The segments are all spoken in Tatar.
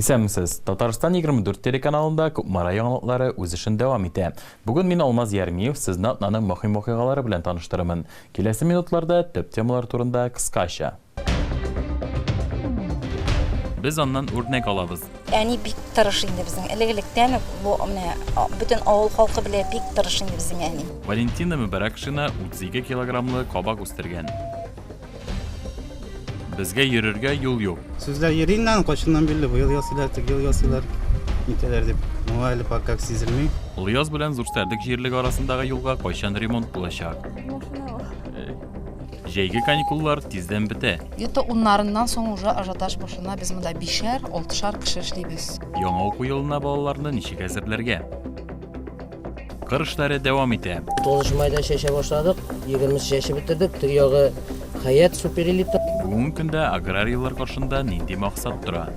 Исәнмесез, Татарстан 24 телеканалында Кукмара яңалыклары үз эшен дәвам итә. Бүген мин Алмаз Ярмиев сезне атнаның мөһим вакыйгалары белән таныштырырмын. Киләсе минутларда төп темалар турында кыскача. Без аннан үрнәк алабыз. Әни бик тырыш инде безнең. Элек-электән бу менә бөтен авыл халкы белә бик тырыш инде безнең әни. Валентина Мөбәрәкшина 32 килограммлы кабак үстергән. Безгә йөрергә юл юк. Сүзләр йөриннән качыннан билде, бу ел ясыйлар, тик ел ясыйлар. Нитәләр дип. Моңа әле пока сизелми. Ул яз белән Зурсәрдек җирлек арасындагы юлга кайчан ремонт булачак? Җәйге каникуллар тиздән бетә. Где-то уннарыннан соң уже ажиотаж башына без монда 5-6 кеше эшлибез. Яңа уку елына балаларны ничек әзерләргә? Кыр эшләре дәвам итә. 9 майда шәшә башладык, 20 шәшә бетердек, теге ягы Хаят суперэлита. Бүгенге көндә аграрийлар каршында нинди максат тора?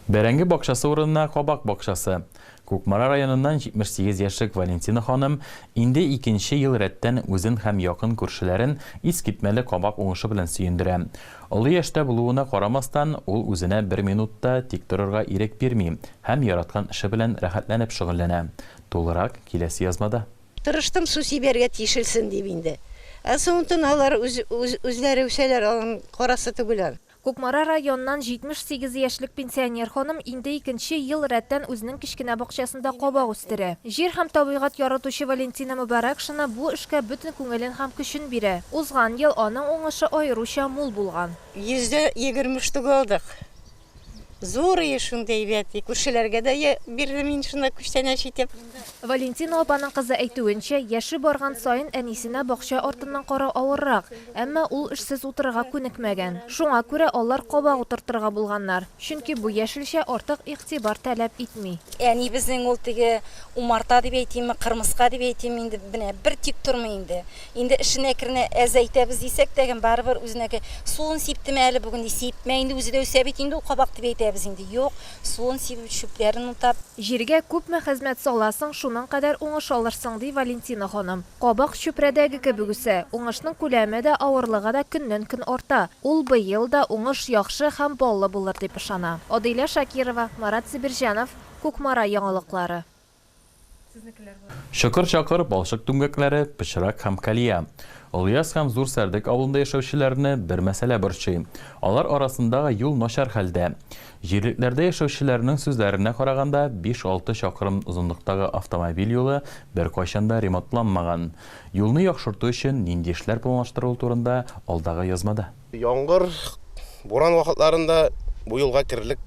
Бәрәңге бакчасы урынына кабак бакчасы. Кукмара районыннан 78 яшьлек Валентина ханым инде 2нче ел рәттән үзен һәм якын күршеләрен искитмәле кабак уңышы белән сөендерә. Олы яшьтә булуына карамастан, ул үзенә 1 минутта тик торырга ирек бирми һәм яраткан эше белән рәхәтләнеп шөгыльләнә. Тулырак киләсе язмада. Тырыштым су сибәргә тиешелсен дип инде. Соңыннан алар үзләре үсәләр, алар карасы түгел. Кукмара районнан 78 яшьлек пенсионер ханым инде 2нче ел рәттән үзенең кичкенә бакчасында кабак үстерә. Җир һәм табигать яратучы Валентина Мөбәрәкшина бу эшкә бөтен күңелен һәм көчен бирә. Узган ел аның уңышы аеруча мул булган. 120 штук алдык. Зур шундай бит. Күршеләргә дә бирде мин шунда күчтәнә читеп. Валентина апаның кызы әйтүенчә, яше барган саен әнисенә бакча артыннан карау авыррак, әмма ул эшсез утырырга күнекмәгән. Шуңа күрә алар кабак утыртырга булганнар. Чөнки бу яшелчә артык игътибар таләп итми. Әни безнең ул теге умарта дип әйтимме, кырмыска дип әйтимме инде менә бер тик тормый инде. Инде эшенә керне әзәйтәбез дисәк тәгән барыбер үзенәге суын сиптеме әле бүген сипмә инде үзе дә үсә бит инде ул кабак дип әйтәбез инде. Юк, суын сибеп чүпләрен утап. Җиргә күпме хезмәт саласың, шуның кадәр уңыш алырсың ди Валентина ханым. Кабак чүпрәдәге кебек үсә, уңышның күләме дә, авырлыгы да көннән-көн арта. Ул быел да уңыш яхшы һәм баллы булыр дип ышана. Адилә Шакирова, Марат Сибирҗанов, Кукмара яңалыклары. Шыкыр-шакыр балшык түңгәкләре, пычрак һәм калия. Ульяс һәм Зурсәрдек авылында яшәүчеләрне бер мәсьәлә борчый. Алар арасындагы юл начар хәлдә. Җирлекләрдә яшәүчеләрнең сүзләренә караганда 5-6 чакрым озынлыктагы автомобиль юлы бер кайчанда ремонтланмаган. Юлны яхшырту өчен нинди эшләр планлаштырылу турында алдагы язмада. Яңгыр, буран вакытларында бу юлга кирлек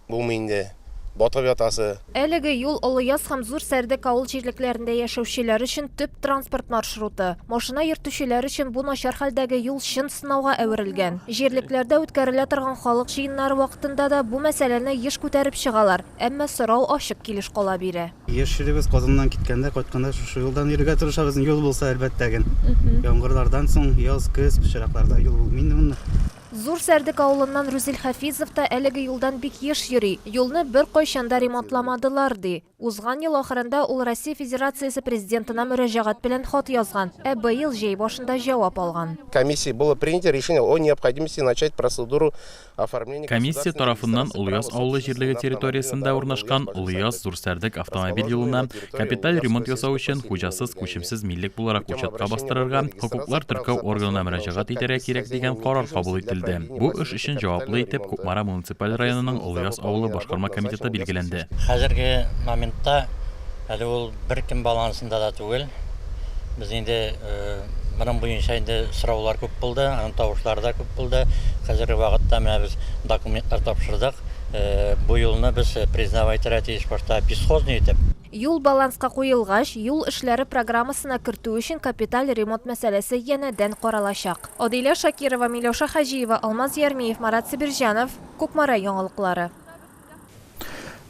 булмый инде. Батып ятасы. Әлеге юл Олыяз һәм Зурсәрдек авыл җирлекләрендә яшәүчеләр өчен төп транспорт маршруты. Машина йөртүчеләр өчен бу начар хәлдәге юл чын сынауга әверелгән. Җирлекләрдә үткәрелә торган халык җыеннары вакытында да бу мәсьәләне еш күтәреп чыгалар, әмма сорау ачык килеш кала бире. Яшьләребез Казаннан киткәндә, кайтканда шушы юлдан йөрергә тырышабыз, юл булса әлбәттә. Яңгырлардан соң яз, көз, пычракларда юл булмый инде. Зурсәрдек авылыннан Рүзил Хафизов та әлеге юлдан бик еш йөри. Юлны бер кайчанда ремонтламадылар ди. Узган ел ахырында ул Россия Федерациясе президентына мөрәҗәгать белән хат язган, ә быел җәй башында җавап алган. Комиссия было принято решение о необходимости начать процедуру оформления. Комиссия тарафыннан Ульяс авылы җирлеге территориясендә урнашкан Ульяс Зурсәрдек автомобиль юлына капиталь ремонт ясау өчен хуҗасыз, күчемсез миллек буларак учетка бастырырга, хокуклар теркәү органына мөрәҗәгать итәргә кирәк дигән карар кабул ителде. Бу эш өчен җаваплы итеп Кукмара муниципаль районының Ульяс авылы башкарма комитеты билгеләнде. Хәзерге моментта әле ул беркем балансында да түгел. Без инде моның буенча инде сораулар күп булды, аның тавышлары да күп булды. Хәзерге вакытта менә без документлар тапшырдык. Бу юлны без признавать итәргә башта бесхозный итеп. Юл баланска куелгач, юл эшләре программасына кертү өчен капиталь ремонт мәсьәләсе янәдән каралачак. Адилә Шакирова, Миләүшә Хаҗиева, Алмаз Ярмиев, Марат Сибирҗанов, Кукмара яңалыклары.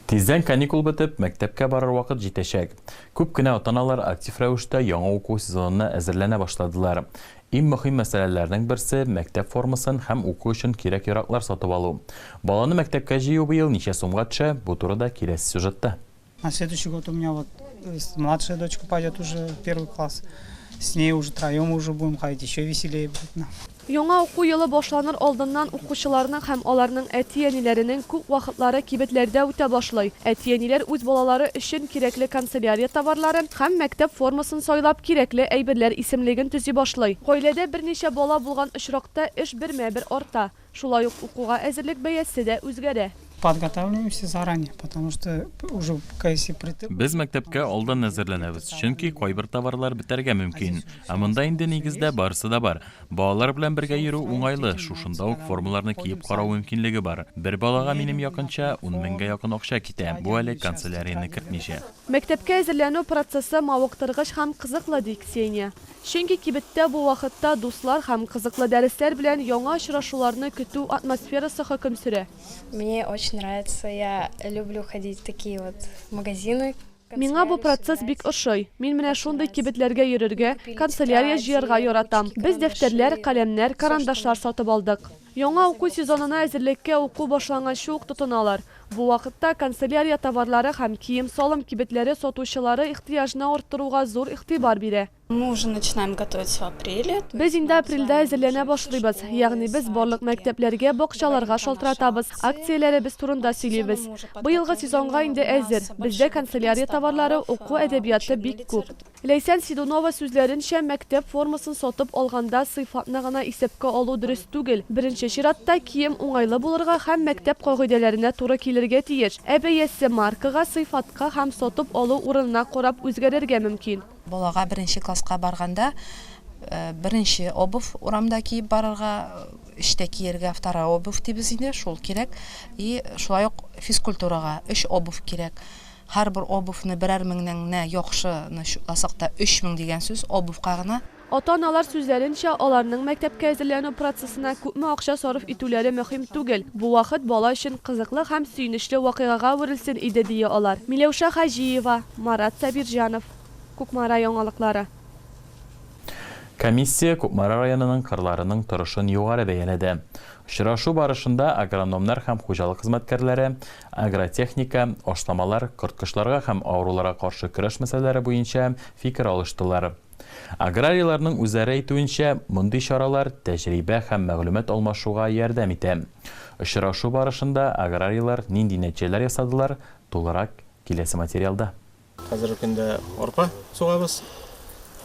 Тиздән каникул бетеп, мәктәпкә барыр вакыт җитәчәк. Күп кенә ата-аналар актив рәвештә яңа уку сезонына әзерләнә башладылар. Иң мөһим мәсьәләләрнең берсе мәктәп формасын һәм уку өчен кирәк-яраклар сатып алу. Баланы мәктәпкә җыю быел ничә сумга төшә, бу турыда киләсе сюжетта. На следующий год у меня вот младшая дочка пойдет уже в 1 класс. С ней уже троем уже будем ходить, еще веселее будет нам. Яңа уку елы башланыр алдыннан укучыларның һәм аларның әти-әниләренең күп вакытлары кибетләрдә үтә башлый. Әти-әниләр үз балалары өчен кирәкле канцелярия товарларын һәм мәктәп формасын сайлап кирәкле әйберләр исемлеген төзи башлый. Гаиләдә берничә бала булган очракта эш бермә-бер арта. Шулай ук укуга әзерлек бәясе дә үзгәрә. Подготавливаемся заранее, потому что уже кайсы притык. Без мәктәпкә алдан әзерләнәбез, чөнки кайбер товарлар бетәргә мөмкин. Ә монда инде нигездә барысы да бар. Балалар белән бергә йөрү уңайлы, шушында ук формаларны киеп карау мөмкинлеге бар. Бер балага минем якынча 10 меңгә якын акча китә. Бу әле канцелярияны кертмичә. Мәктәпкә әзерләнү процессы мавыктыргыч һәм кызыклы ди Ксения. Чөнки кибеттә бу вакытта дуслар һәм кызыклы дәресләр белән яңа очрашуларны көтү атмосферасы хөкем сөрә. Мне очень нравится, я люблю ходить в такие вот магазины. Миңа бу процесс бик ошый. Мин менә шундый кибетләргә йөрергә, канцелярия җыярга яратам. Без дәфтәрләр, каләмнәр, карандашлар сатып алдык. Яңа уку сезонына әзерлеккә уку башланганчы ук тотыналар. Бу вакытта канцелярия товарлары һәм кием-салым кибетләре сатучылары ихтыяҗны арттыруга зур игътибар бирә. Мы уже начинаем готовиться в апреле. Без инде апрельдә әзерләнә башлыйбыз. Ягъни без барлык мәктәпләргә, бакчаларга шалтыратабыз, акцияләребез турында сөйлибез. Быелгы сезонга инде әзер. Бездә канцелярия товарлары, уку әдәбияты бик күп. Ләйсән Сидунова сүзләренчә, мәктәп формасын сатып алганда сыйфатны гына исәпкә алу дөрес түгел. Беренче чиратта кием уңайлы булырга һәм мәктәп кагыйдәләренә туры килергә тиеш. Бәясе маркага, сыйфатка һәм сатып алу урынына карап үзгәрергә мөмкин. Балага беренче класска барганда беренче обувь урамда киеп барырга, эштә киергә вторая обувь дибез инде, шул кирәк. И шулай ук физкультурага 3 обувь кирәк. Һәрбер обувьны берәр меңнән яхшыны шуласакта 3000 дигән сүз обувька гына. Ата-аналар сүзләренчә, аларның мәктәпкә әзерләнү процессына күпме акча сарыф итүләре мөһим түгел. Бу вакыт бала өчен кызыклы һәм сөенечле вакыйгага үрелсен иде дия алар. Миләүшә Хаҗиева, Марат Сабирҗанов, Кукмара яңалыклары. Комиссия Кукмара районының кырларының торышын югары бәяләде. Очрашу барышында агрономнар һәм хуҗалык хезмәткәрләре, агротехника, ашламалар, корткышларга һәм авыруларга каршы көрәш мәсьәләләре буенча фикер алыштылар. Аграрияларның үзләре әйтүенчә, мондый чаралар тәҗрибә һәм мәгълүмат алмашуга ярдәм итә. Очрашу барышында аграриялар нинди нәтиҗәләр ясадылар, тулырак киләсе материалда. Хәзерге көндә арпа сугабыз.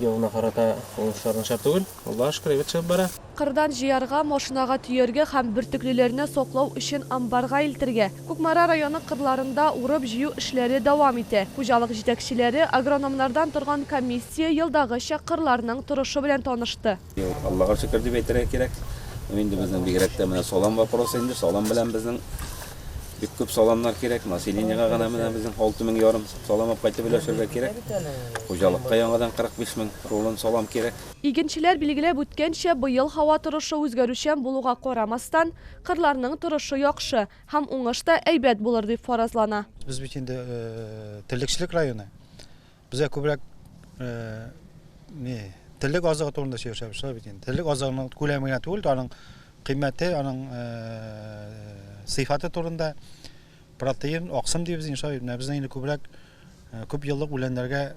Елына карата уңышларны шарт түгел. Аллаһка шөкер, әйбәт чыгып бара. Кырдан җыярга, машинага төяргә һәм бөртеклеләрне саклау өчен амбарга илтергә. Кукмара районы кырларында урып җыю эшләре дәвам итә. Хуҗалык җитәкчеләре агрономнардан торган комиссия елдагыча кырларның торышы белән танышты. Аллаһка шөкер дип әйтергә кирәк. Инде безнең бигрәк тә менә салам вопросы инде, салам белән безнең бик күп саламнар кирәк. Населениегә гына менә безнең 6000 ярым салам алып кайтып өләшергә кирәк. Хуҗалыкка яңадан 45 мең рулон салам кирәк. Игенчеләр билгеләп үткәнчә, быел һава торышы үзгәрүчән булуга карамастан, кырларның торышы яхшы һәм уңыш та әйбәт булыр дип фаразлана. Без бит инде тиллекчелек районы. Безгә күбрәк тиллек азыгы турында сөйләшәбез бит инде. Тиллек азыгының күләме генә түгел, аның кыйммәте, аның сыйфаты турында протеин, аксым дибез иншалла. Безнең инде күбрәк күп еллык үләннәргә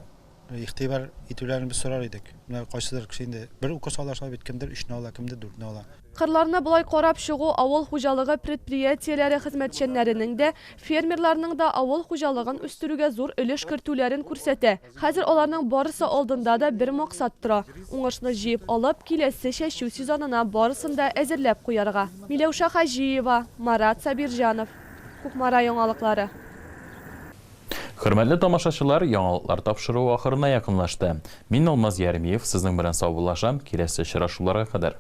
игътибар итүләрен без сорар идек. Менә кайсыдыр кеше инде бер укыс аларса бит кемдер 3 ала, кемдер 4 ала. Кырларны булай карап чыгу авыл хуҗалыгы предприятиеләре хезмәтчәннәренең дә, фермерларның да авыл хуҗалыгын үстерүгә зур өлеш кертүләрен күрсәтә. Хәзер аларның барысы алдында да бер максат тора. Уңышны җыеп алып, киләсе чәчү сезонына барысын да әзерләп куярга. Миләүшә Хаҗиева, Марат Сабирҗанов, Кукмара яңалыклары. Хөрмәтле тамашачылар, яңалыклар тапшыру ахырына якынлашты. Мин Алмаз Ярмиев, сезнең белән саубуллашам, киләсе очрашуларга кадәр.